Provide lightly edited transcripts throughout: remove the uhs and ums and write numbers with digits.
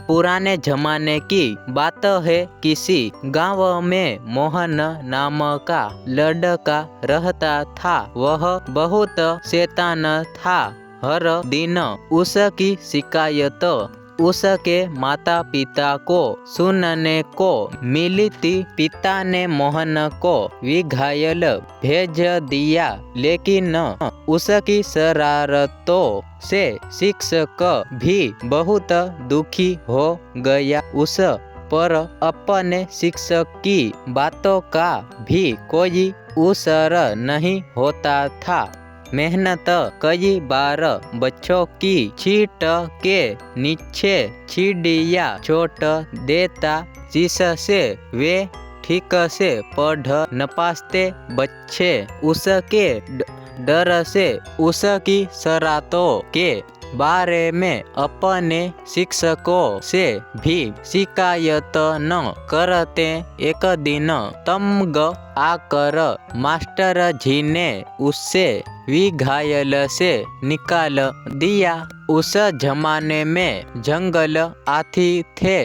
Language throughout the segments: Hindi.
पुराने जमाने की बात है। किसी गांव में मोहन नाम का लड़का रहता था। वह बहुत शैतान था। हर दिन उसकी शिकायत उसके माता पिता को सुनने को मिली थी। पिता ने मोहन को विघायल भेज दिया, लेकिन उसकी शरारतों से शिक्षक भी बहुत दुखी हो गया। उस पर अपने शिक्षक की बातों का भी कोई असर नहीं होता था। मेहनत कई बार बच्चों की छींट के नीचे चिड़िया चोट देता, जिससे वे ठीक से पढ़ न पाते। बच्चे उसके डर से उसकी शरारतों के बारे में अपने शिक्षकों से भी शिकायत न करते। एक दिन तंग आकर मास्टर जी ने उससे विघायल से निकाल दिया। उस जमाने में जंगल हाथी थे।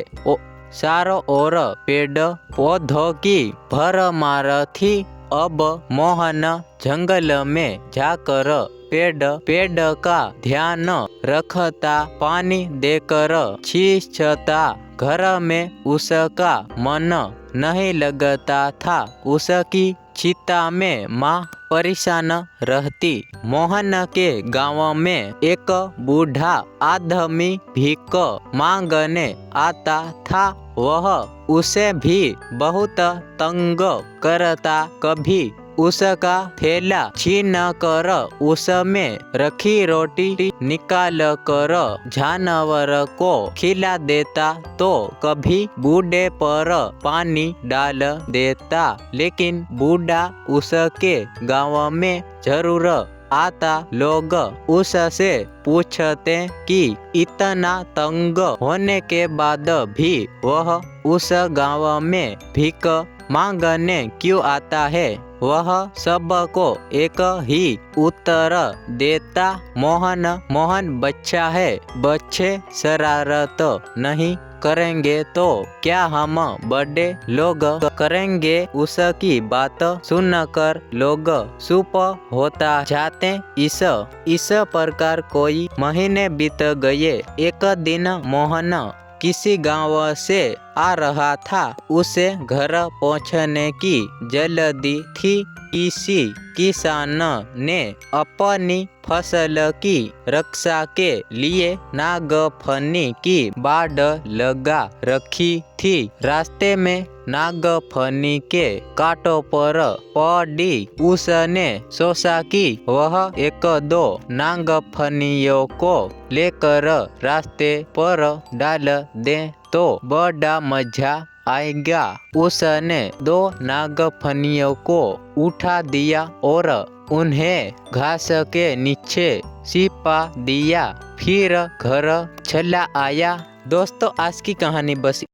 चारों ओर पेड़ पौधों की भरमार थी। अब मोहन जंगल में जाकर पेड़ का ध्यान रखता, पानी देकर छींचता। घर में उसका मन नहीं लगता था। उसकी चिंता में माँ परेशान रहती। मोहन के गांव में एक बूढ़ा आदमी भीख मांगने आता था। वह उसे भी बहुत तंग करता। कभी उसका थैला छीन कर उसमें रखी रोटी निकाल कर जानवर को खिला देता, तो कभी बूढ़े पर पानी डाल देता। लेकिन बूढ़ा उसके गांव में जरूर आता। लोग उससे पूछते कि इतना तंग होने के बाद भी वह उस गांव में भीख मांगने क्यों आता है। वह सबको एक ही उत्तर देता, मोहन बच्चा है, बच्चे शरारत नहीं करेंगे तो क्या हम बड़े लोग करेंगे। उसकी बात सुनकर लोग चुप होता जाते। इस प्रकार कोई महीने बीत गए। एक दिन मोहन किसी गांव से आ रहा था। उसे घर पहुंचने की जल्दी थी। किसी किसान ने अपनी फसल की रक्षा के लिए नागफनी की बाड़ लगा रखी थी। रास्ते में नागफनी के कांटों पर पड़ी उसने सोचा कि वह एक दो नागफनियों को लेकर रास्ते पर डाल दे तो बड़ा मजा आएगा। उसने दो नागफनियों को उठा दिया और उन्हें घास के नीचे छिपा दिया। फिर घर चला आया। दोस्तों, आज की कहानी बस